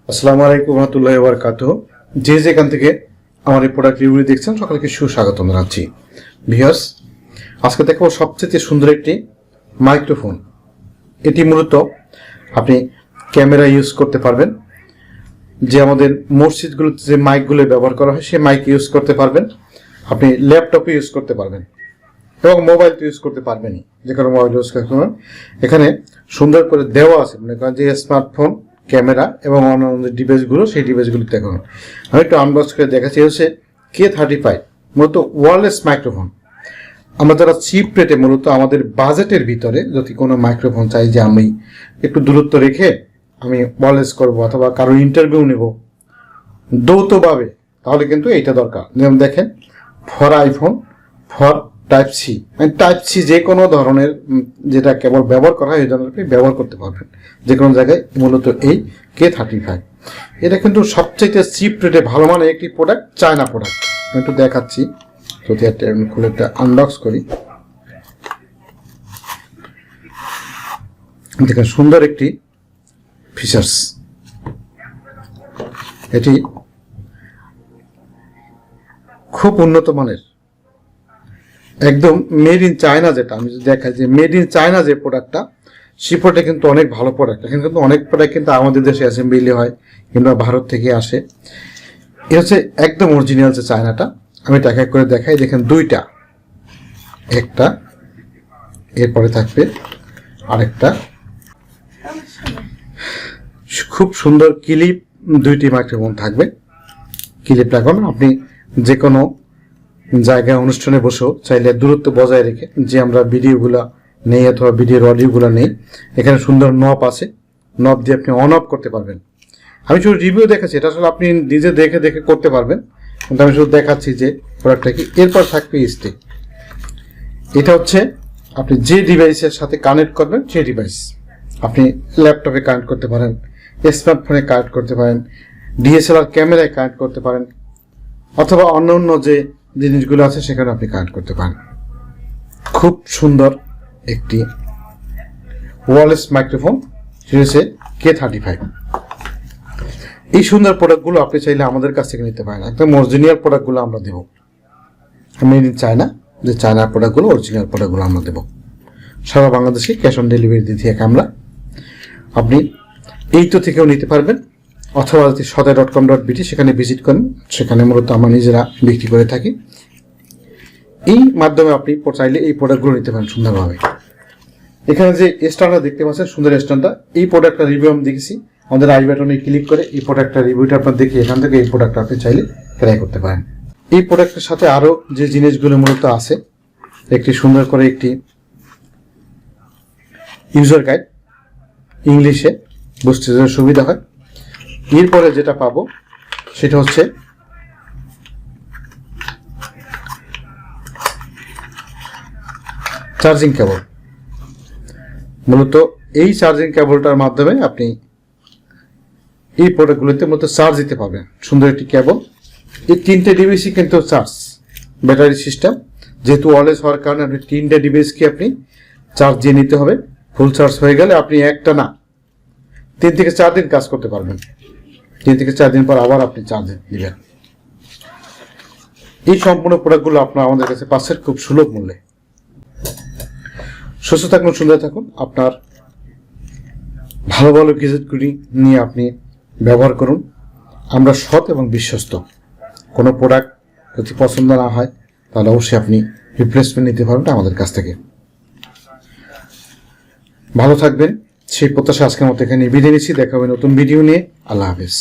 আসসালামু আলাইকুম রহমতুল্লাহি ওয়া বারাকাতুহু। যে যেখান থেকে আমার এই প্রোডাক্ট রিভিউ দেখছেন সকলকে সুস্বাগতম জানাচ্ছি। ভিউয়ার্স, আজকে দেখো সবচেয়ে সুন্দর একটি মাইক্রোফোন। এটি মূলত আপনি ক্যামেরা ইউজ করতে পারবেন, যে আমাদের মসজিদগুলোতে যে মাইকগুলো ব্যবহার করা হয় সেই মাইক ইউজ করতে পারবেন, আপনি ল্যাপটপে ইউজ করতে পারবেন এবং মোবাইল তো ইউজ করতে পারবেনই, যে কোনো মোবাইল ইউজ করতে পারবেন। এখানে সুন্দর করে দেওয়া আছে, মনে করেন যে স্মার্টফোন, ক্যামেরা এবং অন্যান্য ডিভাইসগুলো, সেই ডিভাইসগুলো দেখুন। আমি একটু আনবক্স করে দেখাচ্ছি। হচ্ছে K35, মূলত ওয়্যারলেস মাইক্রোফোন। আমরা যারা চিপ রেটে, মূলত আমাদের বাজেটের ভিতরে যদি কোনো মাইক্রোফোন চাই, যে আমি একটু দূরত্ব রেখে আমি ওয়্যারলেস করবো অথবা কারো ইন্টারভিউ নেব দ্রুতভাবে, তাহলে কিন্তু এইটা দরকার। যেমন দেখেন, for iPhone, for type C, মানে টাইপ সি যে কোনো ধরনের যেটা কেবল ব্যবহার করা হয় এই ধরনের ব্যবহার করতে পারবেন যে কোনো জায়গায়। মূলত এই K35 এটা কিন্তু সবচেয়ে চিপ রেটে ভালো মানের একটি প্রোডাক্ট, চায়না প্রোডাক্ট। আমি একটু দেখাচ্ছি, যদি একটা খুলে একটা আনবক্স করি। দেখেন সুন্দর একটি ফিচার্স। এটি খুব উন্নত মানের, একদম মেড ইন চায়না। যেটা আমি যদি দেখাই যে মেড ইন চায়না যে প্রোডাক্টটা, সেই প্রোডাক্ট কিন্তু অনেক ভালো প্রোডাক্ট। এখানে কিন্তু অনেক প্রোডাক্ট কিন্তু আমাদের দেশে অ্যাসেম্বলি হয় কিংবা ভারত থেকে আসে। এটা হচ্ছে একদম অরিজিনাল যে চায়নাটা। আমি এক এক করে দেখাই। দেখেন দুইটা, একটা এরপরে থাকবে আরেকটা। খুব সুন্দর ক্লিপ, দুইটি মাইক্রোফোন থাকবে। ক্লিপ লাগানো, আপনি যে কোনো জায়গায় অনুষ্ঠানে বসেও চাইলে দূরত্ব বজায় রেখে যে আমরা ভিডিওগুলো নেই অথবা ভিডিওর অডিওগুলো নেই, এখানে সুন্দর নব আছে, নব দিয়ে আপনি অন অফ করতে পারবেন। আমি শুধু রিভিউ দেখাচ্ছি, এটা আসলে আপনি নিজে দেখে দেখে করতে পারবেন, কিন্তু আমি শুধু দেখাচ্ছি যে প্রোডাক্টটা কি। এরপর থাকবে স্টিক। এটা হচ্ছে আপনি যে ডিভাইসের সাথে কানেক্ট করবেন সেই ডিভাইস। আপনি ল্যাপটপে কানেক্ট করতে পারেন, স্মার্টফোনে কানেক্ট করতে পারেন, ডিএসএলআর ক্যামেরায় কানেক্ট করতে পারেন, অথবা অন্য অন্য যে জিনিসগুলো আছে সেখানে আপনি কানেক্ট করতে পারেন। খুব সুন্দর একটি ওয়্যারলেস মাইক্রোফোন, সেটা হচ্ছে K35। এই সুন্দর প্রোডাক্টগুলো আপনি চাইলে আমাদের কাছ থেকে নিতে পারেন। একদম অরিজিনাল প্রোডাক্টগুলো আমরা দেবো, মেড ইন চায়না, যে চায়নার প্রোডাক্টগুলো, অরিজিনাল প্রোডাক্টগুলো আমরা দেবো। সারা বাংলাদেশে ক্যাশ অন ডেলিভারি দিয়ে আমরা, আপনি এই তো থেকেও নিতে পারবেন, অথবা যদি সদয়.com.bt সেখানে ভিজিট করেন, সেখানে মূলত আমরা নিজেরা বিক্রি করে থাকি। এই মাধ্যমে আপনি চাইলে এই প্রোডাক্টগুলো নিতে পারেন সুন্দরভাবে। এখানে যে স্ট্যান্ডটা দেখতে পাচ্ছেন, সুন্দর স্ট্যান্ডটা, এই প্রোডাক্টটা রিভিউ আমি দেখেছি। আমাদের আই বাটনে ক্লিক করে এই প্রোডাক্টটা রিভিউটা আপনার দেখে এখান থেকে এই প্রোডাক্টটা আপনি চাইলে ক্রয় করতে পারেন। এই প্রোডাক্টের সাথে আরও যে জিনিসগুলো মূলত আছে, একটি সুন্দর করে একটি ইউজার গাইড, ইংলিশে বুঝতে সুবিধা হয়। এরপরে যেটা পাবো সেটা হচ্ছে চার্জিং কেবল। মূলত এই চার্জিং কেবলটার মাধ্যমে আপনি এই প্রোডাক্টগুলোতে মূলত চার্জ দিতে পারবেন। সুন্দর একটি কেবল। এই তিনটে ডিভাইসই কিন্তু চার্জ, ব্যাটারি সিস্টেম। যেহেতু ওয়্যারলেস হওয়ার কারণে আপনি তিনটে ডিভাইসকে আপনি চার্জ দিয়ে নিতে হবে। ফুল চার্জ হয়ে গেলে আপনি একটা না 3 থেকে 4 দিন কাজ করতে পারবেন। 3 থেকে 4 দিন পর আবার আপনি চার্জ দিবেন। এই সম্পূর্ণ প্রোডাক্টগুলো আপনার আমাদের কাছে পাচ্ছেন খুব সুলভ মূল্যে। সুস্থ থাকুন, সুন্দর থাকুন। আপনার ভালো ভালো গ্যাজেটগুলি নিয়ে আপনি ব্যবহার করুন। আমরা সৎ এবং বিশ্বস্ত। কোনো প্রোডাক্ট যদি পছন্দ না হয় তাহলে অবশ্যই আপনি রিপ্লেসমেন্ট নিতে পারবেন আমাদের কাছ থেকে। ভালো থাকবেন সেই প্রত্যাশা আজকের মতো এখানে বিদায় নিচ্ছি। দেখা হবে নতুন ভিডিও নিয়ে। আল্লাহ হাফেজ।